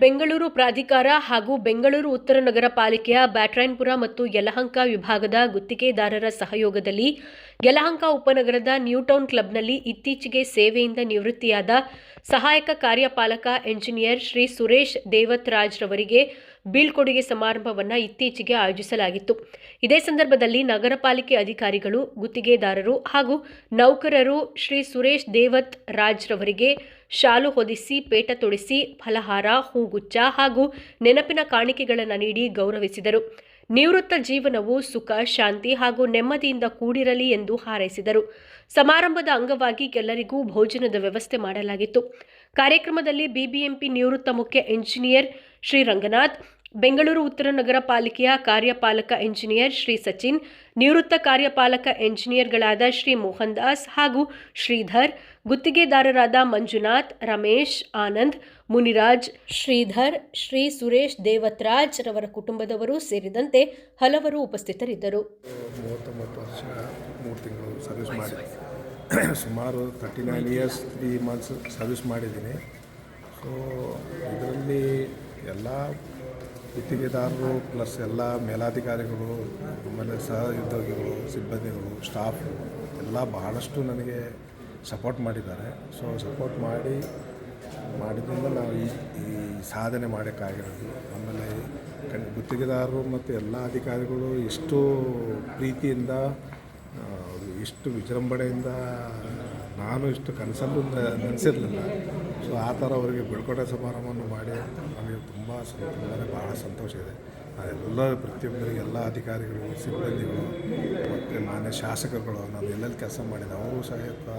ಬೆಂಗಳೂರು ಪ್ರಾಧಿಕಾರ ಹಾಗೂ ಬೆಂಗಳೂರು ಉತ್ತರ ನಗರ ಪಾಲಿಕೆಯ ಬ್ಯಾಟರಾಯನಪುರ ಮತ್ತು ಯಲಹಂಕ ವಿಭಾಗದ ಗುತ್ತಿಗೆದಾರರ ಸಹಯೋಗದಲ್ಲಿ ಯಲಹಂಕ ಉಪನಗರದ ನ್ಯೂಟೌನ್ ಕ್ಲಬ್ನಲ್ಲಿ ಇತ್ತೀಚೆಗೆ ಸೇವೆಯಿಂದ ನಿವೃತ್ತಿಯಾದ ಸಹಾಯಕ ಕಾರ್ಯಪಾಲಕ ಎಂಜಿನಿಯರ್ ಶ್ರೀ ಸುರೇಶ್ ದೇವತ್ರಾಜ್ ರವರಿಗೆ ಬೀಳ್ಕೊಡುಗೆ ಸಮಾರಂಭವನ್ನು ಇತ್ತೀಚೆಗೆ ಆಯೋಜಿಸಲಾಗಿತ್ತು. ಇದೇ ಸಂದರ್ಭದಲ್ಲಿ ನಗರ ಪಾಲಿಕೆ ಅಧಿಕಾರಿಗಳು, ಗುತ್ತಿಗೆದಾರರು ಹಾಗೂ ನೌಕರರು ಶ್ರೀ ಸುರೇಶ್ ದೇವತ್ ರಾಜ್ ರವರಿಗೆ ಶಾಲು ಹೊದಿಸಿ, ಪೇಟ ತೊಡಿಸಿ, ಫಲಹಾರ, ಹೂಗುಚ್ಛ ಹಾಗೂ ನೆನಪಿನ ಕಾಣಿಕೆಗಳನ್ನು ನೀಡಿ ಗೌರವಿಸಿದರು. ನಿವೃತ್ತ ಜೀವನವು ಸುಖ, ಶಾಂತಿ ಹಾಗೂ ನೆಮ್ಮದಿಯಿಂದ ಕೂಡಿರಲಿ ಎಂದು ಹಾರೈಸಿದರು. ಸಮಾರಂಭದ ಅಂಗವಾಗಿ ಎಲ್ಲರಿಗೂ ಭೋಜನದ ವ್ಯವಸ್ಥೆ ಮಾಡಲಾಗಿತ್ತು. ಕಾರ್ಯಕ್ರಮದಲ್ಲಿ ಬಿಬಿಎಂಪಿ ನಿವೃತ್ತ ಮುಖ್ಯ ಎಂಜಿನಿಯರ್ ಶ್ರೀ ರಂಗನಾಥ್, ಬೆಂಗಳೂರು ಉತ್ತರ ನಗರ ಪಾಲಿಕೆಯ ಕಾರ್ಯಪಾಲಕ ಎಂಜಿನಿಯರ್ ಶ್ರೀ ಸಚಿನ್, ನಿವೃತ್ತ ಕಾರ್ಯಪಾಲಕ ಎಂಜಿನಿಯರ್ಗಳಾದ ಶ್ರೀ ಮೋಹನ್ ದಾಸ್ ಹಾಗೂ ಶ್ರೀಧರ್, ಗುತ್ತಿಗೆದಾರರಾದ ಮಂಜುನಾಥ್, ರಮೇಶ್, ಆನಂದ್, ಮುನಿರಾಜ್, ಶ್ರೀಧರ್, ಶ್ರೀ ಸುರೇಶ್ ದೇವತ್ರಾಜ್ ರವರ ಕುಟುಂಬದವರು ಸೇರಿದಂತೆ ಹಲವರು ಉಪಸ್ಥಿತರಿದ್ದರು. 39 ವರ್ಷ 3 ತಿಂಗಳು ಸರ್ವಿಸ್ ಮಾಡಿದ್ದೀನಿ. ಸುಮಾರು 39 ಇಯರ್ಸ್ 3 ಮಂತ್ಸ್ ಸರ್ವಿಸ್ ಮಾಡಿದ್ದೀನಿ. ಸೊ ಇದರಲ್ಲಿ ಎಲ್ಲ ಗುತ್ತಿಗೆದಾರರು ಪ್ಲಸ್ ಎಲ್ಲ ಮೇಲಾಧಿಕಾರಿಗಳು, ಆಮೇಲೆ ಸಹೋದ್ಯೋಗಿಗಳು, ಸಿಬ್ಬಂದಿಗಳು, ಸ್ಟಾಫು ಎಲ್ಲ ಬಹಳಷ್ಟು ನನಗೆ ಸಪೋರ್ಟ್ ಮಾಡಿದ್ದಾರೆ. ಸೊ ಸಪೋರ್ಟ್ ಮಾಡಿದ್ರಿಂದ ನಾವು ಈ ಸಾಧನೆ ಮಾಡೋಕ್ಕಾಗಿರೋದು. ಆಮೇಲೆ ಗುತ್ತಿಗೆದಾರರು ಮತ್ತು ಎಲ್ಲ ಅಧಿಕಾರಿಗಳು ಇಷ್ಟು ಪ್ರೀತಿಯಿಂದ, ಇಷ್ಟು ವಿಜೃಂಭಣೆಯಿಂದ ನಾನು ಇಷ್ಟು ಕನಸಲ್ಲೂ ನೆನೆಸಿರಲಿಲ್ಲ. ಸೊ ಆ ಥರ ಅವರಿಗೆ ಬೀಳ್ಕೊಡುಗೆ ಸಮಾರಂಭವನ್ನು ಮಾಡಿ ನನಗೆ ತುಂಬಾ ಭಾಳ ಸಂತೋಷ ಇದೆ. ಎಲ್ಲ ಪ್ರತಿಯೊಬ್ಬರಿಗೆ, ಎಲ್ಲ ಅಧಿಕಾರಿಗಳು, ಸಿಬ್ಬಂದಿಗಳು ಮತ್ತು ಮಾನ್ಯ ಶಾಸಕರುಗಳು, ನಾನು ಎಲ್ಲೆಲ್ಲಿ ಕೆಲಸ ಮಾಡಿದೆ ಅವರು ಸಹಿತ,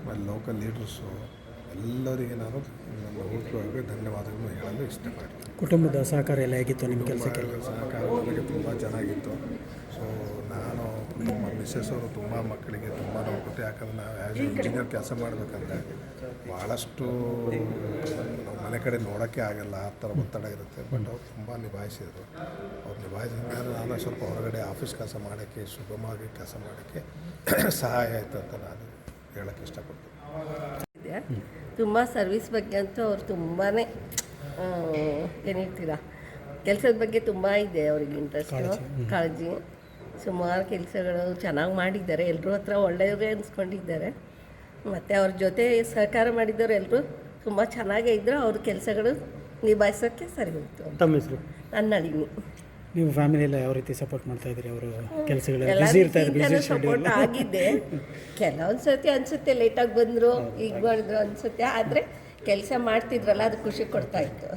ಮತ್ತು ಲೋಕಲ್ ಲೀಡರ್ಸು ಎಲ್ಲರಿಗೆ ನಾನು ನನ್ನ ಹುಟ್ಟುವಾಗಿ ಧನ್ಯವಾದಗಳನ್ನು ಹೇಳಲು ಇಷ್ಟಪಡ್ತೀನಿ. ಕುಟುಂಬದ ಸಹಕಾರ ಎಲ್ಲ ಹೇಗಿತ್ತು ನಿಮ್ಮ ಕೆಲಸಕ್ಕೆ? ಸಹಕಾರ ನನಗೆ ತುಂಬ ಚೆನ್ನಾಗಿತ್ತು. ಸೊ ನಾನು ನಮ್ಮ ಮಿಸ್ಸಸ್ ಅವರು ತುಂಬ ಮಕ್ಕಳಿಗೆ ತುಂಬ ನೋಡ್ಕೊಟ್ಟು, ಯಾಕಂದರೆ ನಾವು ಆ್ಯಸ್ ಎ ಇಂಜಿನಿಯರ್ ಕೆಲಸ ಮಾಡಬೇಕಂದ್ರೆ ಭಾಳಷ್ಟು ನಾವು ಮನೆ ಕಡೆ ನೋಡೋಕ್ಕೆ ಆಗಲ್ಲ, ಆ ಥರ ಒತ್ತಡ ಇರುತ್ತೆ. ಬಟ್ ಅವ್ರು ತುಂಬ ನಿಭಾಯಿಸಿದರು. ಅವ್ರು ನಿಭಾಯಿಸಿದಾಗ ನಾನು ಸ್ವಲ್ಪ ಹೊರಗಡೆ ಆಫೀಸ್ ಕೆಲಸ ಮಾಡೋಕ್ಕೆ, ಸುಗಮವಾಗಿ ಕೆಲಸ ಮಾಡೋಕ್ಕೆ ಸಹಾಯ ಆಯಿತು ಅಂತ ನಾನು ಹೇಳೋಕ್ಕೆ ಇಷ್ಟಪಡ್ತೀನಿ. ತುಂಬ ಸರ್ವಿಸ್ ಬಗ್ಗೆ ಅಂತೂ ಅವ್ರು ತುಂಬಾ ಏನು ಹೇಳ್ತೀರಾ, ಕೆಲಸದ ಬಗ್ಗೆ ತುಂಬ ಇದೆ ಅವ್ರಿಗೆ ಇಂಟ್ರೆಸ್ಟು, ಕಾಳಜಿ. ಸುಮಾರು ಕೆಲಸಗಳು ಚೆನ್ನಾಗಿ ಮಾಡಿದ್ದಾರೆ. ಎಲ್ಲರೂ ಹತ್ರ ಒಳ್ಳೆಯವರೇ ಅನಿಸ್ಕೊಂಡಿದ್ದಾರೆ. ಮತ್ತು ಅವ್ರ ಜೊತೆ ಸಹಕಾರ ಮಾಡಿದ್ದವರು ಎಲ್ಲರೂ ತುಂಬ ಚೆನ್ನಾಗೇ ಇದ್ದರು. ಅವ್ರ ಕೆಲಸಗಳು ನಿಭಾಯಿಸೋಕ್ಕೆ ಸರಿ ಹೋಯಿತು. ತಮ್ಮ ಹೆಸರು? ನನ್ನ ನಳಿನಿ. ನೀವು ಫ್ಯಾಮಿಲಿಯೆಲ್ಲ ಯಾವ ರೀತಿ ಸಪೋರ್ಟ್ ಮಾಡ್ತಾಯಿದ್ರಿ? ಅವರು ಕೆಲಸಗಳು ಸಪೋರ್ಟ್ ಆಗಿದ್ದೆ. ಕೆಲವೊಂದು ಸರ್ತಿ ಅನಿಸುತ್ತೆ ಲೇಟಾಗಿ ಬಂದರು, ಈಗ ಮಾಡಿದ್ರು ಅನಿಸುತ್ತೆ. ಆದರೆ ಕೆಲಸ ಮಾಡ್ತಿದ್ರಲ್ಲ, ಅದು ಖುಷಿ ಕೊಡ್ತಾಯಿತ್ತು.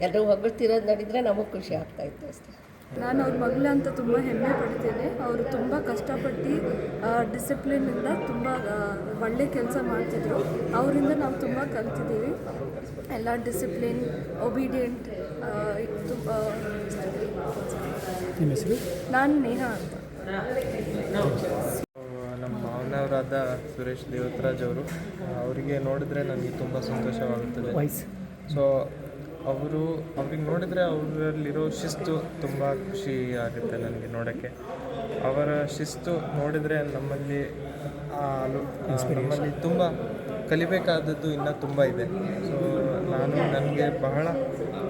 ಎಲ್ಲರೂ ಹೊಗಳ್ತಿರೋದು ನೋಡಿದರೆ ನಮಗೆ ಖುಷಿ ಆಗ್ತಾಯಿತ್ತು ಅಷ್ಟೇ. ನಾನು ಅವ್ರ ಮಗಳು ಅಂತ ತುಂಬ ಹೆಮ್ಮೆ ಪಡ್ತೇನೆ. ಅವರು ತುಂಬ ಕಷ್ಟಪಟ್ಟು ಡಿಸಿಪ್ಲಿನಿಂದ ತುಂಬ ಒಳ್ಳೆ ಕೆಲಸ ಮಾಡ್ತಿದ್ರು. ಅವರಿಂದ ನಾವು ತುಂಬ ಕಲ್ತಿದ್ದೀವಿ. ಎಲ್ಲ ಡಿಸಿಪ್ಲಿನ್, ಒಬಿಡಿಯೆಂಟ್. ನಿಮ್ಮ ಹೆಸರು? ನಾನು ನೇಹಾ ಅಂತ. ನಮ್ಮ ಮಾವನವರಾದ ಸುರೇಶ್ ದೇವತ್ರಾಜ್ ಅವರು, ಅವರಿಗೆ ನೋಡಿದ್ರೆ ನನಗೆ ತುಂಬ ಸಂತೋಷವಾಗುತ್ತದೆ. ಸೊ ಅವ್ರಿಗೆ ನೋಡಿದರೆ ಅವರಲ್ಲಿರೋ ಶಿಸ್ತು ತುಂಬ ಖುಷಿ ಆಗುತ್ತೆ ನನಗೆ ನೋಡೋಕ್ಕೆ. ಅವರ ಶಿಸ್ತು ನೋಡಿದರೆ ನಮ್ಮಲ್ಲಿ ತುಂಬ ಕಲಿಬೇಕಾದದ್ದು ಇನ್ನೂ ತುಂಬ ಇದೆ. ಸೊ ನನಗೆ ಬಹಳ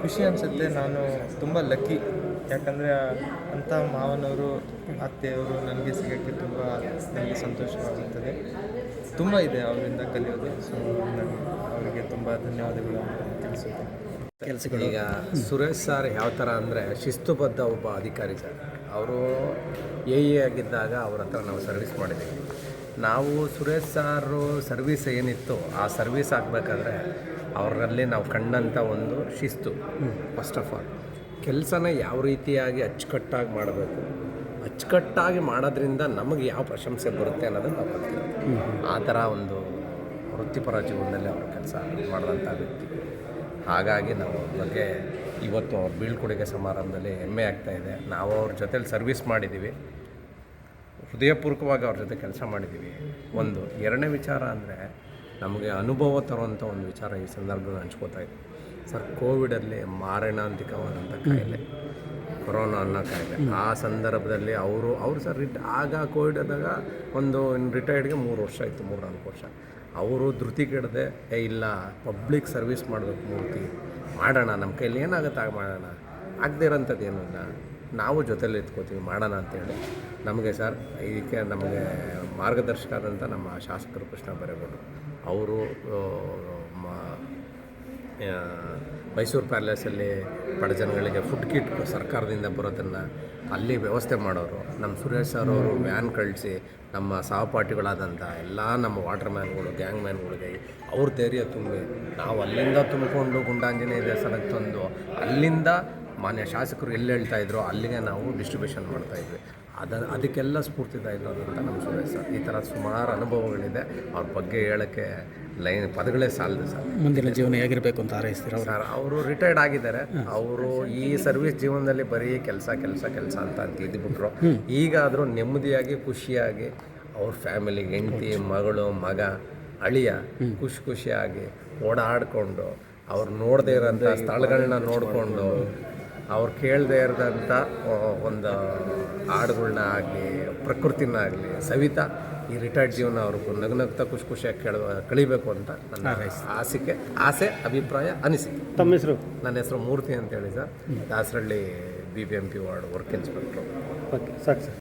ಖುಷಿ ಅನಿಸುತ್ತೆ. ನಾನು ತುಂಬ ಲಕ್ಕಿ, ಯಾಕಂದರೆ ಅಂಥ ಮಾವನವರು, ಅತ್ತೆಯವರು ನನಗೆ ಸಿಗೋಕ್ಕೆ ತುಂಬ ನನಗೆ ಸಂತೋಷವಾಗುತ್ತದೆ. ತುಂಬ ಇದೆ ಅವರಿಂದ ಕಲಿಯೋದು. ಸೊ ನಾನು ಅವರಿಗೆ ತುಂಬ ಧನ್ಯವಾದಗಳು ತಿಳಿಸುತ್ತೇನೆ. ಈಗ ಸುರೇಶ್ ಸರ್ ಯಾವ ಥರ ಅಂದರೆ ಶಿಸ್ತುಬದ್ಧ ಒಬ್ಬ ಅಧಿಕಾರಿ ಸರ್. ಅವರು ಎ ಆಗಿದ್ದಾಗ ಅವ್ರ ಹತ್ರ ನಾವು ಸರ್ವಿಸ್ ಮಾಡಿದ್ದೀವಿ. ನಾವು ಸುರೇಶ್ ಸಾರು ಸರ್ವಿಸ್ ಏನಿತ್ತು, ಆ ಸರ್ವಿಸ್ ಆಗಬೇಕಾದ್ರೆ ಅವರಲ್ಲಿ ನಾವು ಕಂಡಂಥ ಒಂದು ಶಿಸ್ತು. ಫಸ್ಟ್ ಆಫ್ ಆಲ್ ಕೆಲಸನ ಯಾವ ರೀತಿಯಾಗಿ ಅಚ್ಚುಕಟ್ಟಾಗಿ ಮಾಡಬೇಕು, ಅಚ್ಚುಕಟ್ಟಾಗಿ ಮಾಡೋದ್ರಿಂದ ನಮಗೆ ಯಾವ ಪ್ರಶಂಸೆ ಬರುತ್ತೆ ಅನ್ನೋದನ್ನು ನಾವು ಕಲ್ತಿರೋದು. ಆ ಥರ ಒಂದು ವೃತ್ತಿಪರ ಜೀವನದಲ್ಲಿ ಅವರು ಕೆಲಸ ಮಾಡಿದಂಥ ವ್ಯಕ್ತಿ. ಹಾಗಾಗಿ ನಾವು ಅವ್ರ ಬಗ್ಗೆ ಇವತ್ತು ಅವ್ರ ಬೀಳ್ಕೊಡುಗೆ ಸಮಾರಂಭದಲ್ಲಿ ಹೆಮ್ಮೆ ಆಗ್ತಾಯಿದೆ. ನಾವು ಅವ್ರ ಜೊತೇಲಿ ಸರ್ವಿಸ್ ಮಾಡಿದ್ದೀವಿ, ಹೃದಯಪೂರ್ವಕವಾಗಿ ಅವ್ರ ಜೊತೆ ಕೆಲಸ ಮಾಡಿದ್ದೀವಿ. ಒಂದು ಎರಡನೇ ವಿಚಾರ ಅಂದರೆ ನಮಗೆ ಅನುಭವ ತರುವಂಥ ಒಂದು ವಿಚಾರ ಈ ಸಂದರ್ಭದಲ್ಲಿ ಹಂಚ್ಕೋತಾ ಇದ್ವಿ ಸರ್. ಕೋವಿಡಲ್ಲಿ ಮಾರಣಾಂತಿಕವಾದಂಥ ಕಾಯಿಲೆ, ಕೊರೋನಾ ಅನ್ನೋ ಕಾಯಿಲೆ. ಆ ಸಂದರ್ಭದಲ್ಲಿ ಅವರು ಸರ್ ಆಗ ಕೋವಿಡ್ ಆದಾಗ ಒಂದು ರಿಟೈರ್ಡ್ಗೆ 3 ವರ್ಷ ಆಯಿತು, 3-4 ವರ್ಷ. ಅವರು ಧೃತಿಗೆಡದೆ ಇಲ್ಲ ಪಬ್ಲಿಕ್ ಸರ್ವಿಸ್ ಮಾಡಬೇಕು ಮೂರ್ತಿ ಮಾಡೋಣ, ನಮ್ಮ ಕೈಲಿ ಏನಾಗುತ್ತೆ ಆಗ ಮಾಡೋಣ, ಆಗದೇ ಇರೋಂಥದ್ದು ಏನೂ ಇಲ್ಲ, ನಾವು ಜೊತೆಲಿ ಎತ್ಕೋತೀವಿ ಮಾಡೋಣ ಅಂತೇಳಿ ನಮಗೆ ಸರ್ ಇದಕ್ಕೆ ನಮಗೆ ಮಾರ್ಗದರ್ಶಕ ಆದಂಥ ನಮ್ಮ ಶಾಸಕರು ಕೃಷ್ಣ ಬೈರೇಗೌಡರು ಅವರು ಮೈಸೂರು ಪ್ಯಾಲೇಸಲ್ಲಿ ಬಡ ಜನಗಳಿಗೆ ಫುಡ್ ಕಿಟ್ ಸರ್ಕಾರದಿಂದ ಬರೋದನ್ನು ಅಲ್ಲಿ ವ್ಯವಸ್ಥೆ ಮಾಡೋರು. ನಮ್ಮ ಸುರೇಶ್ ಸರ್ ಅವರು ವ್ಯಾನ್ ಕಳಿಸಿ ನಮ್ಮ ಸಹಪಾಠಿಗಳಾದಂಥ ಎಲ್ಲ ನಮ್ಮ ವಾಟರ್ ಮ್ಯಾನ್ಗಳು, ಗ್ಯಾಂಗ್ ಮ್ಯಾನ್ಗಳಿಗೆ ಅವ್ರ ಧೈರ್ಯ ತುಂಬಿ ನಾವು ಅಲ್ಲಿಂದ ತುಂಬಿಕೊಂಡು ಗುಂಡಾಂಜನೇಯ ದೇವಸ್ಥಾನಕ್ಕೆ ತಂದು ಅಲ್ಲಿಂದ ಮಾನ್ಯ ಶಾಸಕರು ಎಲ್ಲಿ ಹೇಳ್ತಾಯಿದ್ರು ಅಲ್ಲಿಗೆ ನಾವು ಡಿಸ್ಟ್ರಿಬ್ಯೂಷನ್ ಮಾಡ್ತಾಯಿದ್ವಿ. ಅದಕ್ಕೆಲ್ಲ ಸ್ಫೂರ್ತಿದಾಯಿತು ಅಂತ ನಮ್ಮ ಸುರೇಶ್ ಸರ್. ಈ ಥರ ಸುಮಾರು ಅನುಭವಗಳಿದೆ, ಅವ್ರ ಬಗ್ಗೆ ಹೇಳೋಕ್ಕೆ ಪದಗಳೇ ಸಾಲದು ಸರ್. ಮುಂದಿನ ಜೀವನ ಹೇಗಿರಬೇಕು ಅಂತ ಹಾರೈಸ್ತೀರ ಸರ್ ಅವರು ರಿಟೈರ್ಡ್ ಆಗಿದ್ದಾರೆ. ಅವರು ಈ ಸರ್ವಿಸ್ ಜೀವನದಲ್ಲಿ ಬರೀ ಕೆಲಸ ಅಂತ ಇದ್ಬಿಟ್ರು. ಈಗಾದರೂ ನೆಮ್ಮದಿಯಾಗಿ ಖುಷಿಯಾಗಿ ಅವ್ರ ಫ್ಯಾಮಿಲಿ, ಹೆಂಡತಿ, ಮಗಳು, ಮಗ, ಅಳಿಯ ಖುಷಿಯಾಗಿ ಓಡಾಡಿಕೊಂಡು ಅವ್ರು ನೋಡದೇ ಇರೋಂಥ ಸ್ಥಳಗಳನ್ನ ನೋಡಿಕೊಂಡು ಅವ್ರು ಕೇಳದೇ ಇರೋದಂಥ ಒಂದು ಹಾಡುಗಳ್ನ ಆಗಲಿ ಪ್ರಕೃತಿನ ಆಗಲಿ ಸವಿತಾ ಈ ರಿಟೈರ್ಡ್ ಜೀವನ ಅವ್ರಿಗೂ ನಗ್ನಗ್ತಾ ಖುಷಿಯಾಗಿ ಕಳಿಬೇಕು ಅಂತ ನನ್ನ ಆಸೆ, ಅಭಿಪ್ರಾಯ, ಅನಿಸಿಕೆ. ತಮ್ಮ ಹೆಸರು? ನನ್ನ ಹೆಸರು ಮೂರ್ತಿ ಅಂತೇಳಿ sir, Dasarahalli BBMP ward work inspector. Okay, ಸಾಕು ಸರ್.